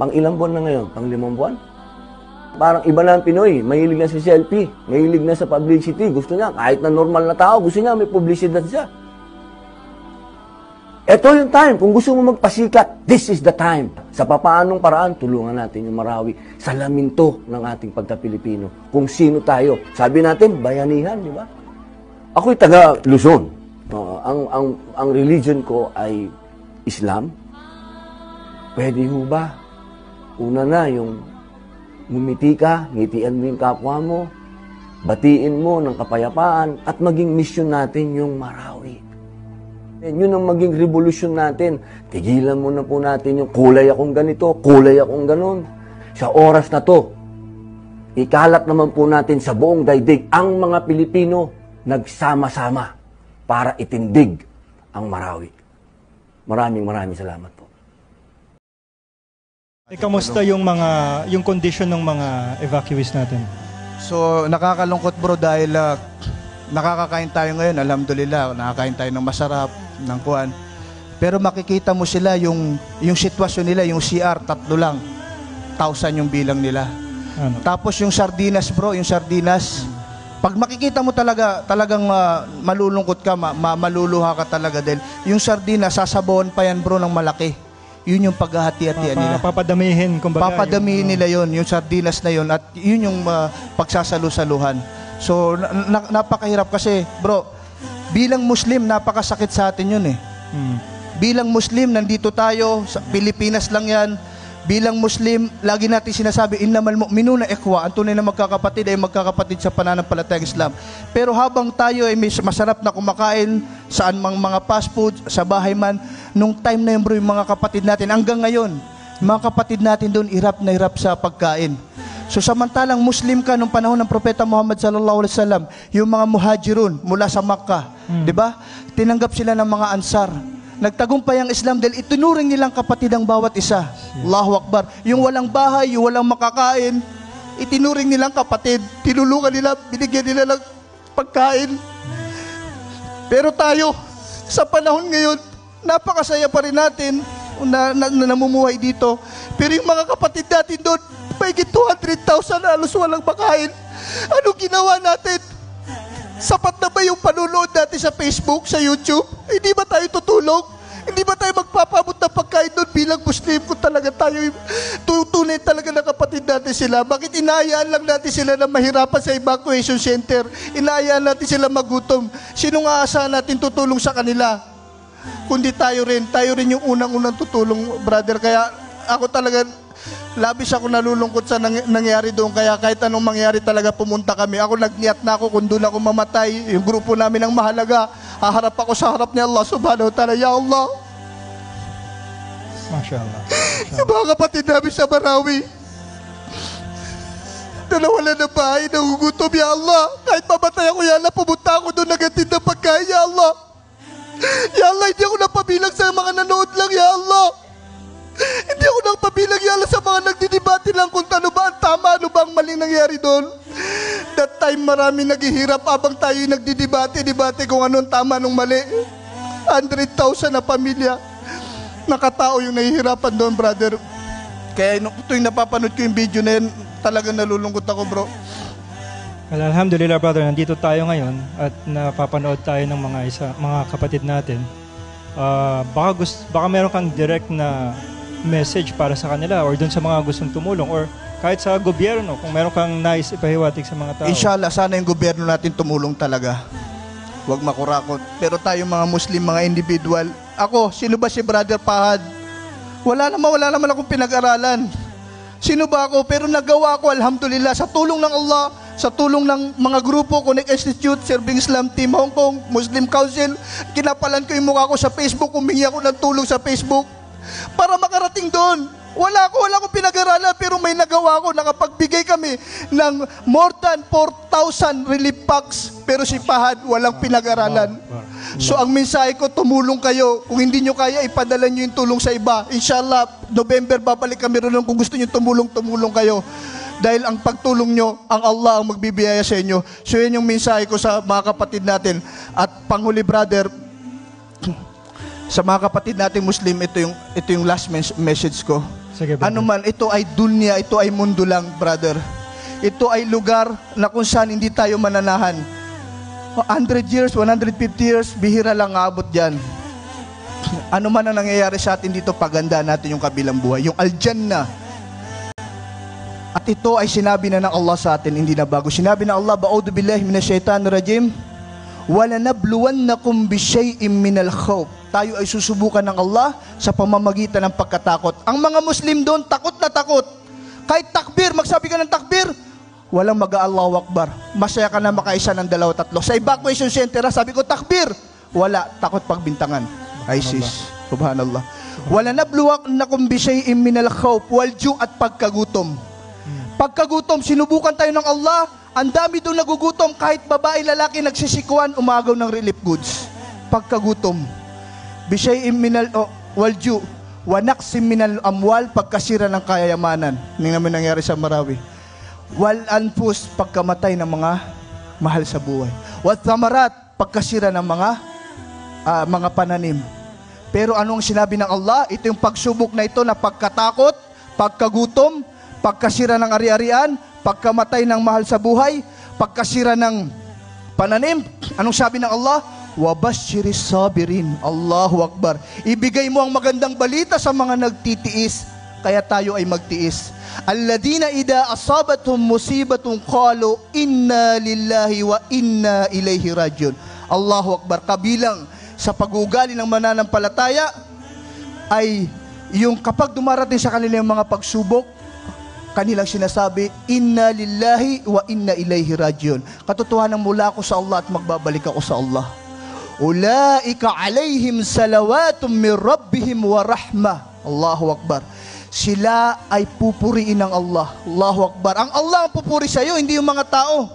Pang ilang buwan na ngayon? Pang 5 buwan? Parang iba na ang Pinoy. Mahilig na sa selfie. Mahilig na sa publicity. Gusto niya, kahit na normal na tao, gusto niya may publicidad siya. Ito yung time. Kung gusto mo magpasikat, this is the time. Sa papaanong paraan, tulungan natin yung Marawi sa laminto ng ating pagka-Pilipino. Kung sino tayo. Sabi natin, bayanihan, di ba? Ako'y taga Luzon. Ang religion ko ay Islam. Pwede ho ba? Una na, yung ngumiti ka, ngitian mo yung kapwa mo, batiin mo ng kapayapaan, at maging mission natin yung Marawi. Yun ang maging revolusyon natin. Tigilan mo na po natin yung kulay akong ganito, kulay akong ganon. Sa oras na to, ikalat naman po natin sa buong daigdig ang mga Pilipino nagsama-sama para itindig ang Marawi. Maraming salamat po.
Kamusta yung condition ng mga evacuees natin?
So nakakalungkot bro dahil nakakakain tayo ngayon, alhamdulillah, nakakain tayo ng masarap, ng kuwan. Pero makikita mo sila yung sitwasyon nila, yung CR, 3 lang. 1,000 yung bilang nila. Ano? Tapos yung sardinas bro, yung sardinas, pag makikita mo talagang malulungkot ka, maluluha ka talaga din. Yung sardinas, sasabon pa yan bro ng malaki. Yun yung paghahati-hatian nila.
Papadamihin, kumbaga.
Papadamihin nila yon, yung sardinas na yon, at yun yung pagsasalu-saluhan. So, napakahirap kasi, bro, bilang Muslim, napakasakit sa atin yun eh. Bilang Muslim, nandito tayo, sa Pilipinas lang yan, Bilang Muslim, lagi natin sinasabi, innamal mu'minuna ikhwa. Ang tunay na magkakapatid ay magkakapatid sa pananampalatayang Islam. Pero habang tayo ay may masarap na kumakain, saan mang mga fast food, sa bahay man, nung time na yun bro, yung mga kapatid natin, hanggang ngayon, mga kapatid natin doon, hirap na hirap sa pagkain. So samantalang Muslim ka nung panahon ng Propeta Muhammad sallallahu alaihi wasallam, yung mga muhajirun mula sa Makkah, 'di ba? Tinanggap sila ng mga Ansar. Nagtagumpay ang Islam dahil itunuring nilang kapatid ang bawat isa. Allahu Akbar. Yung walang bahay, yung walang makakain, itinuring nilang kapatid. Tinulungan nila, binigyan nila ng pagkain. Pero tayo, sa panahon ngayon, napakasaya pa rin natin na namumuhay dito. Pero yung mga kapatid natin doon, mahigit 200,000 halos walang makain. Ano ginawa natin? Sapat na ba yung panunood natin sa Facebook, sa YouTube? Hindi ba tayo tutulong? Hindi ba tayo magpapabot ng pagkain doon bilang Muslim kung talaga tayo tunay talaga na kapatid natin sila? Bakit inayaan lang natin sila na mahirapan sa evacuation center? Inayaan natin sila magutom. Sinong aasahan natin tutulong sa kanila? Kundi tayo rin yung unang-unang tutulong, brother. Kaya ako talaga, labis ako nalulungkot sa nangyari doon. Kaya kahit anong mangyari talaga pumunta kami. Ako nagniyat na ako kung doon ako mamatay. Yung grupo namin ang mahalaga. Haharap ako sa harap ni Allah subhanahu wa ta'ala. Ya Allah.
Masya Allah.
Yung mga kapatid namin sa Marawi, nawala na bahay, nagugutom, Ya Allah. Kahit mamatay ako, Ya Allah, pumunta ako doon, nagatid ng pagkain, Ya Allah. Ya Allah, hindi ako napabilang sa mga nanood lang, Ya Allah. Hindi ako napabilang, Ya Allah, sa mga nagdidibati lang kung ano ba ang tama, ano ba ang maling nangyari doon. That time, marami naghihirap habang tayo nagdidibati kung anong tama, anong mali. 100,000 na pamilya, nakatao yung nahihirapan doon, brother. Kaya tuwing napapanood ko yung video na yan, talagang nalulungkot ako, bro.
Well, alhamdulillah, brother, nandito tayo ngayon at napapanood tayo ng mga kapatid natin. Baka meron kang direct na message para sa kanila or dun sa mga gustong tumulong or kahit sa gobyerno, kung meron kang nais ipahiwatig sa mga tao.
Inshallah, sana yung gobyerno natin tumulong talaga. Huwag makurakot. Pero tayo mga Muslim, mga individual, ako, sino ba si Brother Pahad? Wala naman akong pinag-aralan. Sino ba ako? Pero nagawa ko, alhamdulillah, sa tulong ng Allah, sa tulong ng mga grupo, Connect Institute, Serving Islam Team Hong Kong, Muslim Council, kinapalan ko yung mukha ko sa Facebook, humingi ako ng tulong sa Facebook para makarating doon. Wala akong pinag-aralan, pero may nagawa ko. Nakapagbigay kami ng more than 4,000 relief packs, pero si Pahad walang pinag-aralan. So ang mensahe ko, tumulong kayo. Kung hindi nyo kaya, ipadala nyo yung tulong sa iba. Inshallah, November, babalik kami rin. Kung gusto nyo tumulong kayo. Dahil ang pagtulong nyo, ang Allah ang magbibiyaya sa inyo. So yun yung mensahe ko sa mga kapatid natin. At panghuli, brother, sa mga kapatid nating Muslim, ito yung last message ko. Sige, ano man, ito ay dunya, ito ay mundo lang, brother. Ito ay lugar na kung saan hindi tayo mananahan. 100 years, 150 years, bihira lang aabot dyan. Ano man ang nangyayari sa atin dito, paganda natin yung kabilang buhay, yung Al-Jannah. At ito ay sinabi na ng Allah sa atin, hindi na bago. Sinabi na Allah, ba'udhu billahi minasyaitanir rajim, walanabluwannakum bisyai'im minal khawf. Tayo ay susubukan ng Allah sa pamamagitan ng pagkatakot. Ang mga Muslim doon, takot na takot. Kahit takbir, magsabi ka ng takbir, walang mag-Allahu Akbar. Masaya ka na makaisa ng 2-3. Sa evacuation center, sabi ko, takbir. Wala, takot pagbintangan. ISIS. Subhanallah. Walanabluwannakum bisyai'im minal khawf walju at pagkagutom. Pagkagutom, sinubukan tayo ng Allah. Ang dami doon nagugutom, kahit babae, lalaki, nagsisikuan, umagaw ng relief goods. Pagkagutom. Bisyai'im minal walju wa naqsim minal amwal, pagkasira ng kayamanan. Hindi naman nangyari sa Marawi. Wal anfus, pagkamatay ng mga mahal sa buhay. Wat thamarat, pagkasira ng mga pananim. Pero anong sinabi ng Allah? Ito yung pagsubok na ito na pagkatakot, pagkagutom, pagkasira ng ari-arian, pagkamatay ng mahal sa buhay, pagkasira ng pananim. Anong sabi ng Allah? Wabashiris sabirin. Allahu Akbar. Ibigay mo ang magandang balita sa mga nagtitiis, kaya tayo ay magtiis. Alladina ida asabatum musibatun qalu inna lillahi wa inna ilaihi rajiun. Allahu Akbar. Kabilang sa pag-uugali ng mananampalataya ay yung kapag dumarating sa kanila yung mga pagsubok, kanilang sinasabi, inna lillahi wa inna ilayhi rajiun. Katotohanan, mula ako sa Allah at magbabalik ako sa Allah. Ulaika alayhim salawatum min rabbihim wa rahmah. Allahu Akbar. Sila ay pupuriin ng Allah. Allahu Akbar. Ang Allah ang pupuri sa iyo, hindi yung mga tao.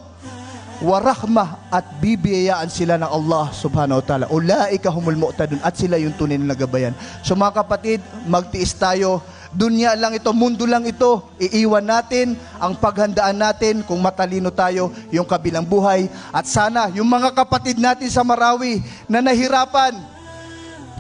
Wa rahmah, at bibiyayaan sila ng Allah subhanahu wa ta'ala. Ulaika humul mu'tadun, at sila yung tunay na nagabayan. So mga kapatid, magtiis tayo. Dunya lang ito, mundo lang ito. Iiwan natin ang paghandaan natin kung matalino tayo yung kabilang buhay. At sana yung mga kapatid natin sa Marawi na nahirapan,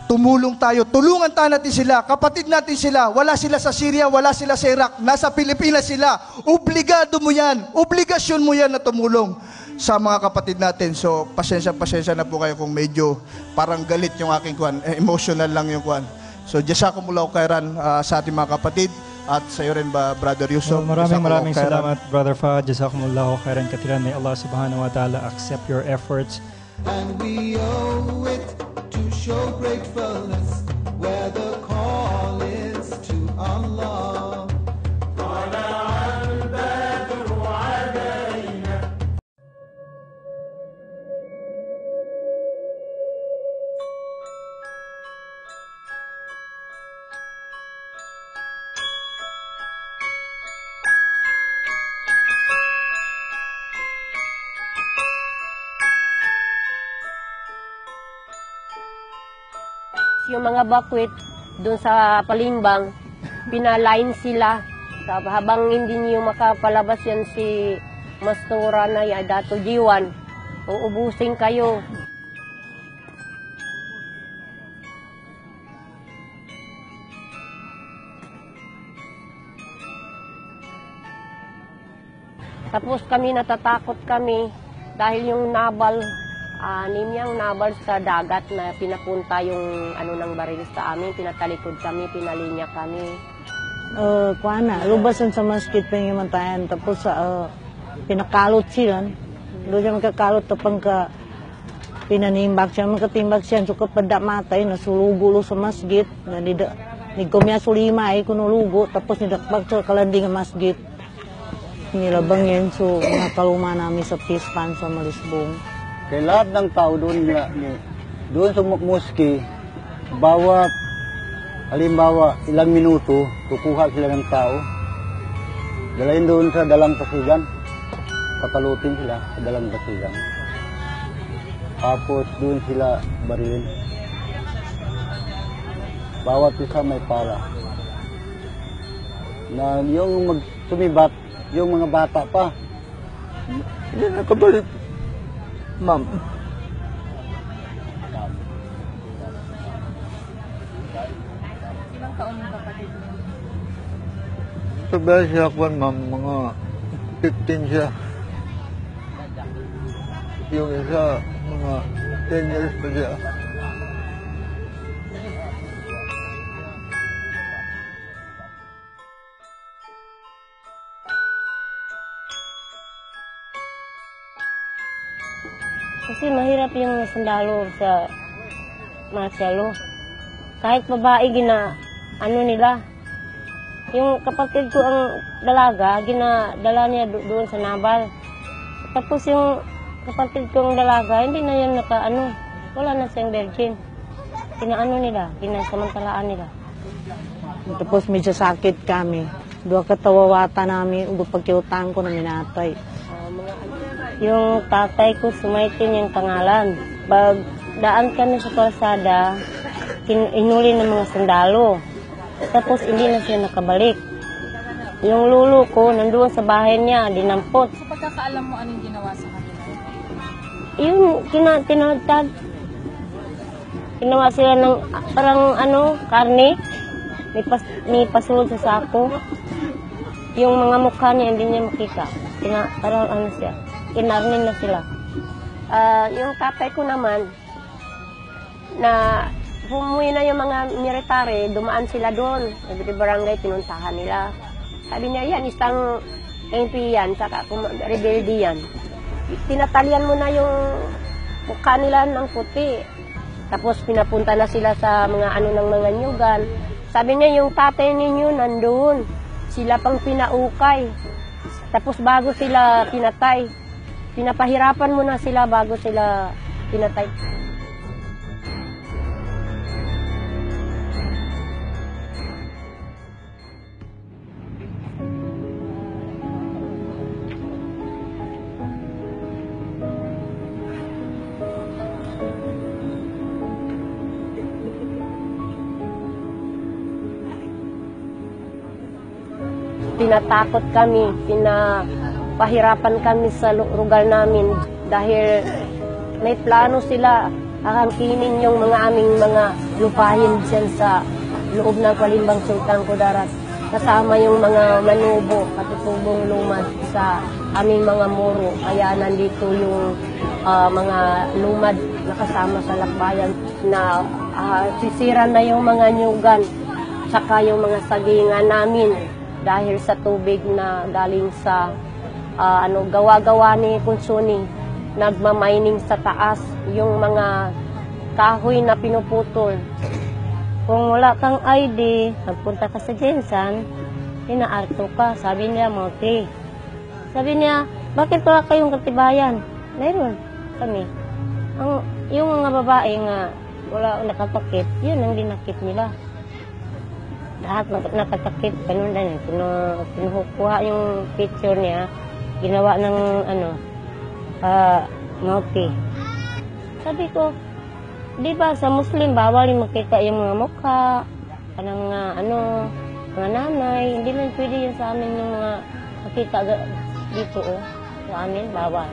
tumulong tayo, tulungan tayo natin sila, kapatid natin sila. Wala sila sa Syria, wala sila sa Iraq, nasa Pilipinas sila. Obligado mo yan, obligasyon mo yan na tumulong sa mga kapatid natin. So pasensya na po kayo kung medyo parang galit yung aking kwan, emotional lang yung kwan. So, jazakumullahu khairan sa ating mga kapatid at sa iyo rin ba, Brother Yusuf.
Maraming salamat, Brother Fahad. Jazakumullahu khairan katiran. May Allah subhanahu wa ta'ala accept your efforts.
And we owe it to show gratefulness where the call is to Allah.
Yung mga bakwit doon sa Palimbang, pinaline sila. Habang hindi niyo makapalabas yan si Mastura na yan, Dato Jiwan, uubusin kayo. Tapos kami natatakot kami dahil yung nabal, nimyang nabal sa dagat na pinapunta yung ng baril sa amin, pinatalikod kami, pinalinya kami.
Lubasan sa masjid pengimantayan, tapos pinakalot sila. Doon siya magkakalot tapang ka pinanimbak siya, magkatimbak siya, so kapag matay, nasulugulo sa masjid, nigkumya sulimay, kunulugo, tapos nidakbag sa kalanding ng masjid. Nilabang yan, so nakaluma namin sa Pispan sa Malisbong.
Kaya lahat ng tao doon sa moski, bawat halimbawa ilang minuto, kukuha sila ng tao, dalayin doon sa dalang pasigan, patalutin sila sa dalang pasigan. Tapos doon sila barilin. Bawat isa may pala. Na yung sumibat, yung mga bata pa, hindi nakabalik. Ma'am.
Ilang taon yung kapatid mo?
Sabi siya ako, ma'am, mga 15 siya. Yung isa, mga 10 years pa siya.
Kasi mahirap yung sundalo sa Marcelo. Kahit babae, nila. Yung kapatid ko ang dalaga, ginadala niya doon sa Nabal. Tapos yung kapatid ko ang dalaga, hindi na yan wala na siyang virgin. Nila, kinasamantalaan nila.
Tapos medyo sakit kami. Doon katawawata namin, pagkiutang ko na minatay.
Yung tatay ko, sumaitin yung pangalan. Pag daan kami sa kalsada, inuli ng mga sundalo. Tapos hindi na siya nakabalik. Yung lulo ko, nandoon sa bahay niya, dinampot.
Sa pagkakaalam mo, anong ginawa sa kanila?
Yung tinatag. Ginawa sila ng parang karne. May pasulod sa sako. Yung mga mukha niya, hindi niya makita. Parang siya. Inarnin na sila. Yung tatay ko naman, na bumuwi na yung mga military, dumaan sila doon. Every barangay, pinuntahan nila. Sabi niya, yan, isang MP yan, saka rebelde yan. Tinatalian mo na yung mukha nila ng puti. Tapos pinapunta na sila sa mga ng mga nyugan. Sabi niya, yung tatay ninyo nandun. Sila pang pinaukay. Tapos bago sila pinatay. Pinapahirapan mo na sila bago sila pinatay. Pinatakot kami, pinapahirapan kami sa lugar namin dahil may plano sila angkinin yung mga aming mga lupahin dyan sa loob ng Kalimbang Sultan Kudarat. Kasama yung mga manubo, katutubong lumad sa aming mga muro. Kaya nandito yung mga lumad na kasama sa lakbayan na sisira na yung mga nyugan, saka yung mga sagingan namin. Dahil sa tubig na galing sa gawa-gawa ni Kunsuni, nagmamining sa taas yung mga kahoy na pinuputol. Kung wala kang ID, nagpunta ka sa Jensan, inaarto ka. Sabi niya, Mauti. Sabi niya, bakit wala kayong katibayan? Meron kami. Yung mga babae nga wala nakatakip, yun ang dinakip nila. Lahat nakatakip, ganun din. Pinukuha yung picture niya, ginawa ng Mauti. Sabi ko, di ba sa Muslim, bawal yung makita yung mga mukha, kanang mga nanay, hindi man pwede yun sa amin yung mga makita dito, sa amin, bawal.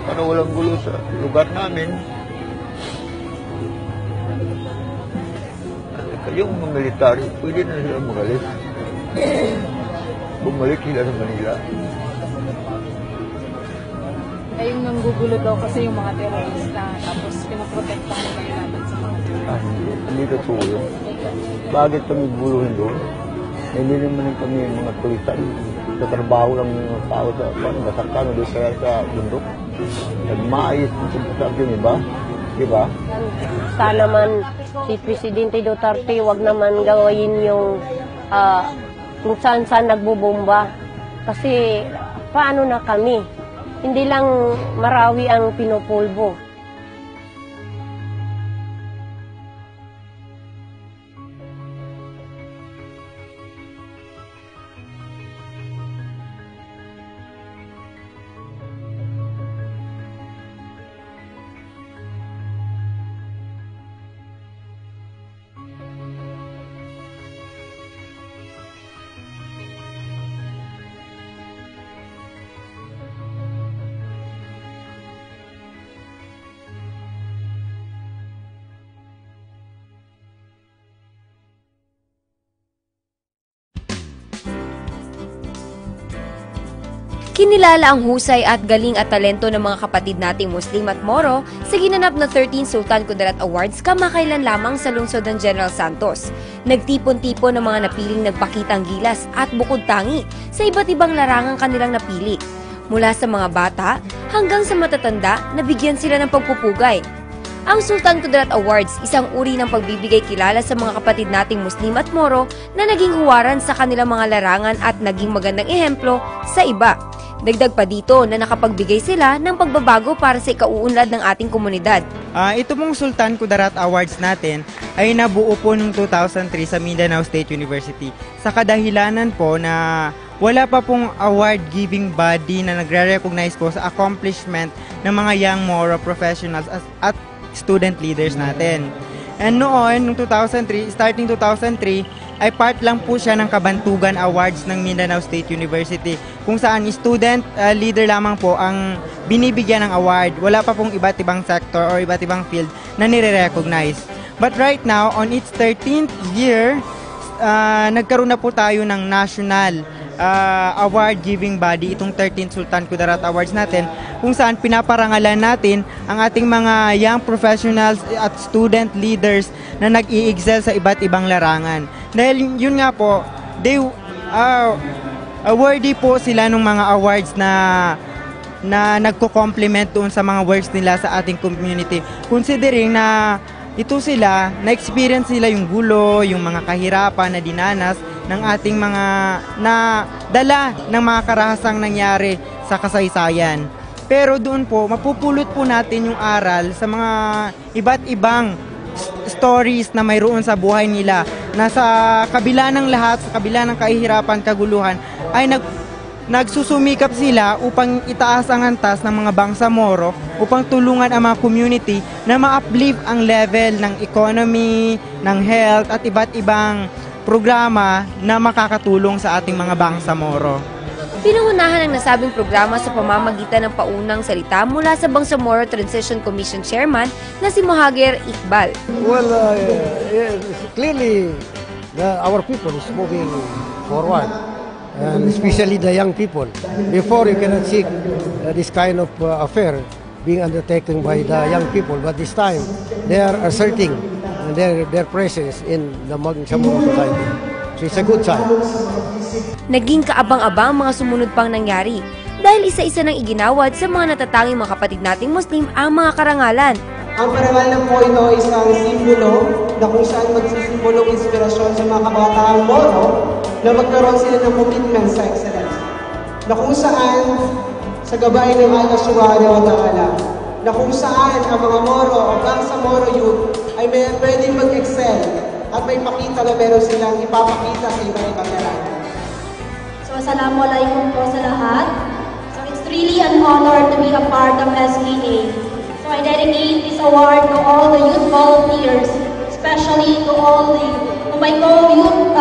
Para walang gulo sa lugar namin, yung mga military, pwede na sila magalis. Bumalik sila sa Manila.
Kayong nanggugulo daw kasi yung mga terorista, tapos pinoprotektahan mo kayo natin sa mga terorista.
Hindi totoo yun. Bakit kami guluhin doon? Hindi naman kami mga tulisan. Sa trabaho lang yung tao sa nasaktan o doon kaya sa bundok. Nagmaayos sa yun, iba? Diba?
Sana man si Presidente Duterte wag naman gawin yung kung saan nagbubomba. Kasi paano na kami? Hindi lang Marawi ang pinupulbo.
Kinilala ang husay at galing at talento ng mga kapatid nating Muslim at Moro sa ginanap na 13 Sultan Kudarat Awards kamakailan lamang sa lungsod ng General Santos. Nagtipon-tipon ng mga napiling nagpakitang gilas at bukod tangi sa iba't ibang larangang kanilang napili. Mula sa mga bata hanggang sa matatanda, nabigyan sila ng pagpupugay. Ang Sultan Kudarat Awards, isang uri ng pagbibigay kilala sa mga kapatid nating Muslim at Moro na naging huwaran sa kanilang mga larangan at naging magandang ehemplo sa iba. Dagdag pa dito na nakapagbigay sila ng pagbabago para sa ikauunlad ng ating komunidad.
Ito pong Sultan Kudarat Awards natin ay nabuo po noong 2003 sa Mindanao State University. Sa kadahilanan po na wala pa pong award-giving body na nagre-recognize po sa accomplishment ng mga young Moro professionals at student leaders natin. And noong 2003, starting 2003, ay part lang po siya ng Kabantugan Awards ng Mindanao State University kung saan student leader lamang po ang binibigyan ng award. Wala pa pong iba't ibang sector or iba't ibang field na nire-recognize. But right now, on its 13th year, nagkaroon na po tayo ng national award-giving body, itong 13th Sultan Kudarat Awards natin, kung saan pinaparangalan natin ang ating mga young professionals at student leaders na nag-i-excel sa iba't ibang larangan. Dahil yun nga po, worthy po sila ng mga awards na nagko-complement doon sa mga works nila sa ating community. Considering na ito sila, na-experience nila yung gulo, yung mga kahirapan na dinanas ng ating mga dala ng mga karahasang nangyari sa kasaysayan. Pero doon po, mapupulot po natin yung aral sa mga iba't ibang stories na mayroon sa buhay nila na sa kabila ng lahat, sa kabila ng kahirapan, kaguluhan, ay nagsusumikap sila upang itaas ang antas ng mga Bangsamoro upang tulungan ang mga community na ma-uplift ang level ng economy, ng health at iba't ibang programa na makakatulong sa ating mga Bangsamoro.
Pinangunahan ang nasabing programa sa pamamagitan ng paunang salita mula sa Bangsamoro Transition Commission Chairman na si Mohager Iqbal.
Well, clearly our people is moving forward, and especially the young people. Before, you cannot see this kind of affair being undertaken by the young people, but this time they are asserting their presence in the Bangsamoro society. So it's a good sign.
Naging kaabang-abang mga sumunod pang nangyari dahil isa-isa nang iginawad sa mga natatanging mga kapatid nating Muslim ang mga karangalan.
Ang parangal ng po ito ay isang simbolo na kung saan magsisimbolong inspirasyon sa mga kabataang Moro na magkaroon sila ng commitment sa excellence. Na kung saan sa gabay ng Allah Subhanahu wa Ta'ala, na kung saan ang mga Moro o Bangsamoro youth ay may pwedeng mag-excel at may pakita na meron silang ipapakita sa ibang larangan.
So, assalamualaikum po sa lahat. So, it's really an honor to be a part of SPA. So, I dedicate this award to all the youth volunteers, especially to all the, to my co-youth,